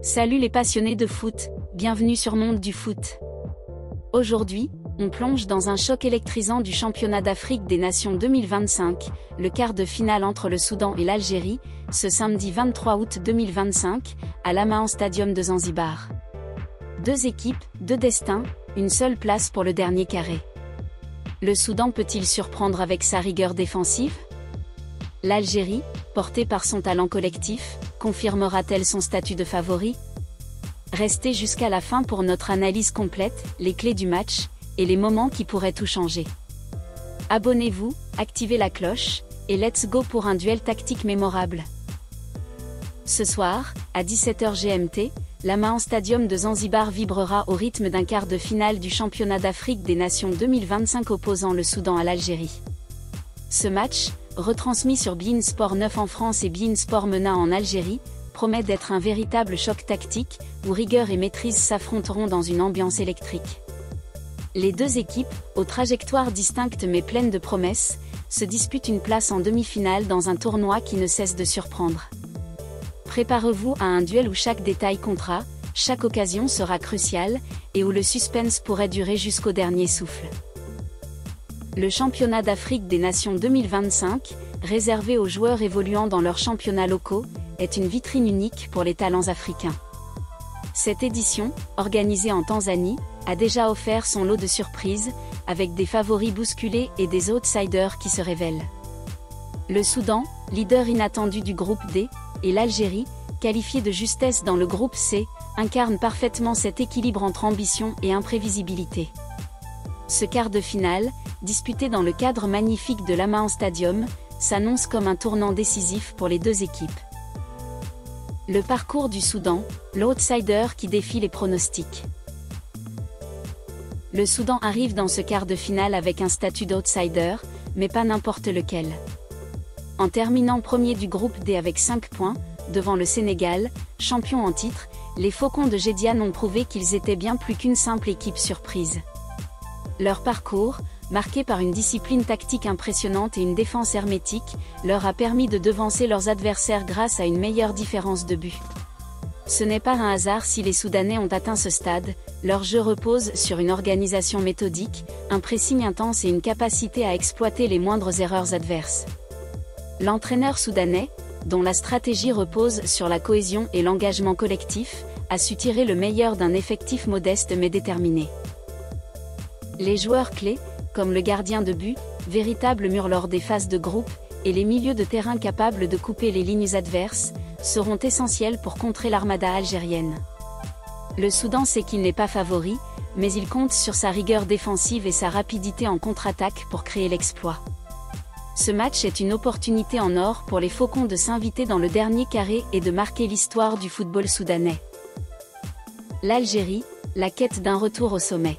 Salut les passionnés de foot, bienvenue sur Monde du Foot. Aujourd'hui, on plonge dans un choc électrisant du championnat d'Afrique des Nations 2025, le quart de finale entre le Soudan et l'Algérie, ce samedi 23 août 2025, à l'Amman Stadium de Zanzibar. Deux équipes, deux destins, une seule place pour le dernier carré. Le Soudan peut-il surprendre avec sa rigueur défensive ? L'Algérie, portée par son talent collectif, confirmera-t-elle son statut de favori ? Restez jusqu'à la fin pour notre analyse complète, les clés du match, et les moments qui pourraient tout changer. Abonnez-vous, activez la cloche, et let's go pour un duel tactique mémorable. Ce soir, à 17h GMT, l'Amman Stadium de Zanzibar vibrera au rythme d'un quart de finale du championnat d'Afrique des Nations 2025 opposant le Soudan à l'Algérie. Ce match, retransmis sur beIN Sport 9 en France et beIN Sport MENA en Algérie, promet d'être un véritable choc tactique, où rigueur et maîtrise s'affronteront dans une ambiance électrique. Les deux équipes, aux trajectoires distinctes mais pleines de promesses, se disputent une place en demi-finale dans un tournoi qui ne cesse de surprendre. Préparez-vous à un duel où chaque détail comptera, chaque occasion sera cruciale, et où le suspense pourrait durer jusqu'au dernier souffle. Le championnat d'Afrique des Nations 2025, réservé aux joueurs évoluant dans leurs championnats locaux, est une vitrine unique pour les talents africains. Cette édition, organisée en Tanzanie, a déjà offert son lot de surprises, avec des favoris bousculés et des outsiders qui se révèlent. Le Soudan, leader inattendu du groupe D, et l'Algérie, qualifiée de justesse dans le groupe C, incarnent parfaitement cet équilibre entre ambition et imprévisibilité. Ce quart de finale, disputé dans le cadre magnifique de l'Amman Stadium, s'annonce comme un tournant décisif pour les deux équipes. Le parcours du Soudan, l'outsider qui défie les pronostics. Le Soudan arrive dans ce quart de finale avec un statut d'outsider, mais pas n'importe lequel. En terminant premier du groupe D avec 5 points, devant le Sénégal, champion en titre, les Faucons de Gédiane ont prouvé qu'ils étaient bien plus qu'une simple équipe surprise. Leur parcours, marqué par une discipline tactique impressionnante et une défense hermétique, leur a permis de devancer leurs adversaires grâce à une meilleure différence de but. Ce n'est pas un hasard si les Soudanais ont atteint ce stade, leur jeu repose sur une organisation méthodique, un pressing intense et une capacité à exploiter les moindres erreurs adverses. L'entraîneur soudanais, dont la stratégie repose sur la cohésion et l'engagement collectif, a su tirer le meilleur d'un effectif modeste mais déterminé. Les joueurs clés, comme le gardien de but, véritable mur lors des phases de groupe, et les milieux de terrain capables de couper les lignes adverses, seront essentiels pour contrer l'armada algérienne. Le Soudan sait qu'il n'est pas favori, mais il compte sur sa rigueur défensive et sa rapidité en contre-attaque pour créer l'exploit. Ce match est une opportunité en or pour les Faucons de s'inviter dans le dernier carré et de marquer l'histoire du football soudanais. L'Algérie, la quête d'un retour au sommet.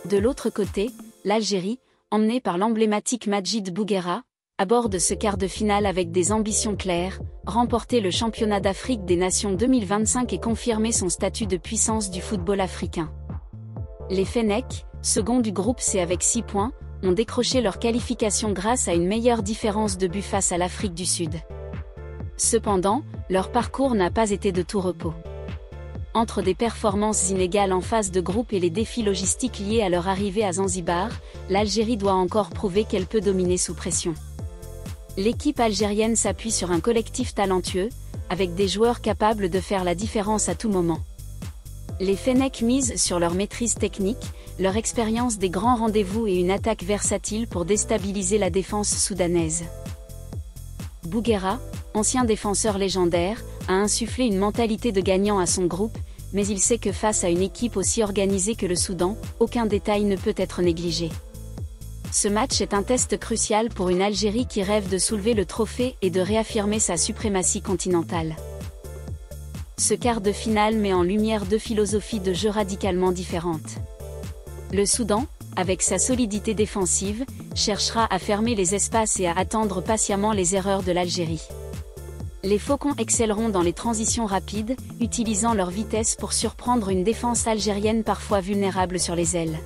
De l'autre côté, l'Algérie, emmenée par l'emblématique Majid Bouguera, aborde ce quart de finale avec des ambitions claires, remporter le championnat d'Afrique des Nations 2025 et confirmer son statut de puissance du football africain. Les Fennecs, second du groupe C avec 6 points, ont décroché leur qualification grâce à une meilleure différence de but face à l'Afrique du Sud. Cependant, leur parcours n'a pas été de tout repos. Entre des performances inégales en phase de groupe et les défis logistiques liés à leur arrivée à Zanzibar, l'Algérie doit encore prouver qu'elle peut dominer sous pression. L'équipe algérienne s'appuie sur un collectif talentueux, avec des joueurs capables de faire la différence à tout moment. Les Fennecs misent sur leur maîtrise technique, leur expérience des grands rendez-vous et une attaque versatile pour déstabiliser la défense soudanaise. Bouguera, ancien défenseur légendaire, a insufflé une mentalité de gagnant à son groupe, mais il sait que face à une équipe aussi organisée que le Soudan, aucun détail ne peut être négligé. Ce match est un test crucial pour une Algérie qui rêve de soulever le trophée et de réaffirmer sa suprématie continentale. Ce quart de finale met en lumière deux philosophies de jeu radicalement différentes. Le Soudan, avec sa solidité défensive, cherchera à fermer les espaces et à attendre patiemment les erreurs de l'Algérie. Les Faucons excelleront dans les transitions rapides, utilisant leur vitesse pour surprendre une défense algérienne parfois vulnérable sur les ailes.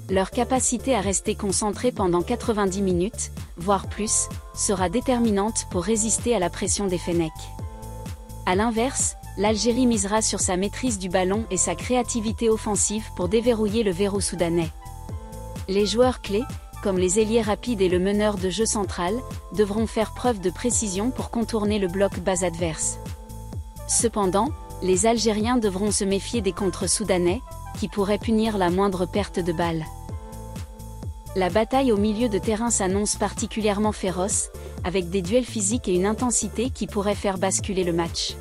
Leur capacité à rester concentrés pendant 90 minutes, voire plus, sera déterminante pour résister à la pression des Fennecs. À l'inverse, l'Algérie misera sur sa maîtrise du ballon et sa créativité offensive pour déverrouiller le verrou soudanais. Les joueurs clés, comme les ailiers rapides et le meneur de jeu central, devront faire preuve de précision pour contourner le bloc bas adverse. Cependant, les Algériens devront se méfier des contres soudanais, qui pourraient punir la moindre perte de balle. La bataille au milieu de terrain s'annonce particulièrement féroce, avec des duels physiques et une intensité qui pourraient faire basculer le match.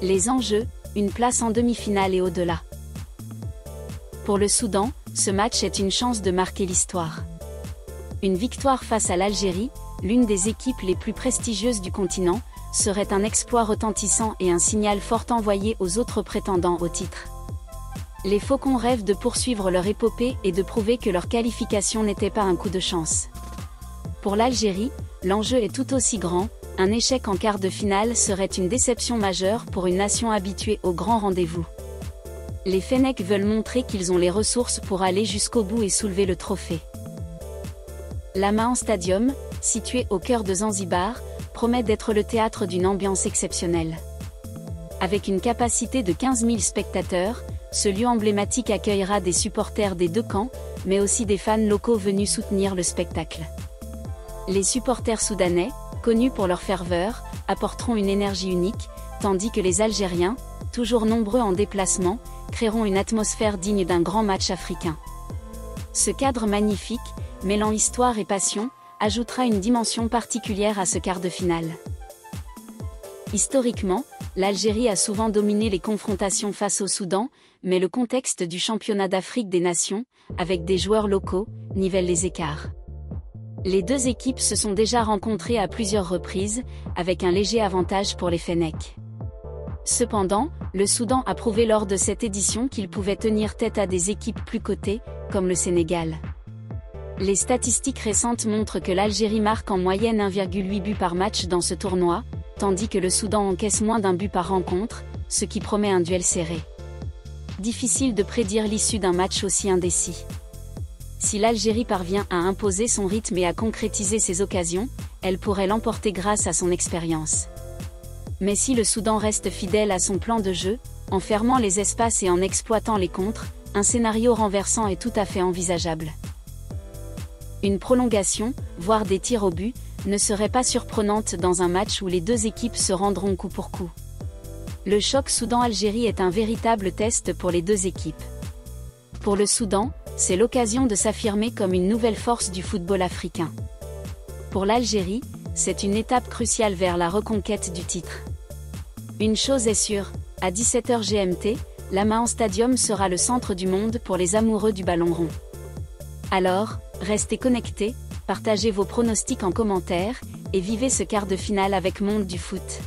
Les enjeux, une place en demi-finale et au-delà. Pour le Soudan, ce match est une chance de marquer l'histoire. Une victoire face à l'Algérie, l'une des équipes les plus prestigieuses du continent, serait un exploit retentissant et un signal fort envoyé aux autres prétendants au titre. Les Faucons rêvent de poursuivre leur épopée et de prouver que leur qualification n'était pas un coup de chance. Pour l'Algérie, l'enjeu est tout aussi grand, un échec en quart de finale serait une déception majeure pour une nation habituée aux grands rendez-vous. Les Fennecs veulent montrer qu'ils ont les ressources pour aller jusqu'au bout et soulever le trophée. L'Amman Stadium, situé au cœur de Zanzibar, promet d'être le théâtre d'une ambiance exceptionnelle. Avec une capacité de 15 000 spectateurs, ce lieu emblématique accueillera des supporters des deux camps, mais aussi des fans locaux venus soutenir le spectacle. Les supporters soudanais, connus pour leur ferveur, apporteront une énergie unique, tandis que les Algériens, toujours nombreux en déplacement, créeront une atmosphère digne d'un grand match africain. Ce cadre magnifique, mêlant histoire et passion, ajoutera une dimension particulière à ce quart de finale. Historiquement, l'Algérie a souvent dominé les confrontations face au Soudan, mais le contexte du championnat d'Afrique des Nations, avec des joueurs locaux, nivelle les écarts. Les deux équipes se sont déjà rencontrées à plusieurs reprises, avec un léger avantage pour les Fennecs. Cependant, le Soudan a prouvé lors de cette édition qu'il pouvait tenir tête à des équipes plus cotées, comme le Sénégal. Les statistiques récentes montrent que l'Algérie marque en moyenne 1,8 but par match dans ce tournoi, tandis que le Soudan encaisse moins d'un but par rencontre, ce qui promet un duel serré. Difficile de prédire l'issue d'un match aussi indécis. Si l'Algérie parvient à imposer son rythme et à concrétiser ses occasions, elle pourrait l'emporter grâce à son expérience. Mais si le Soudan reste fidèle à son plan de jeu, en fermant les espaces et en exploitant les contres, un scénario renversant est tout à fait envisageable. Une prolongation, voire des tirs au but, ne serait pas surprenante dans un match où les deux équipes se rendront coup pour coup. Le choc Soudan-Algérie est un véritable test pour les deux équipes. Pour le Soudan, c'est l'occasion de s'affirmer comme une nouvelle force du football africain. Pour l'Algérie, c'est une étape cruciale vers la reconquête du titre. Une chose est sûre, à 17h GMT, l'Amman Stadium sera le centre du monde pour les amoureux du ballon rond. Alors, restez connectés, partagez vos pronostics en commentaire, et vivez ce quart de finale avec Monde du Foot.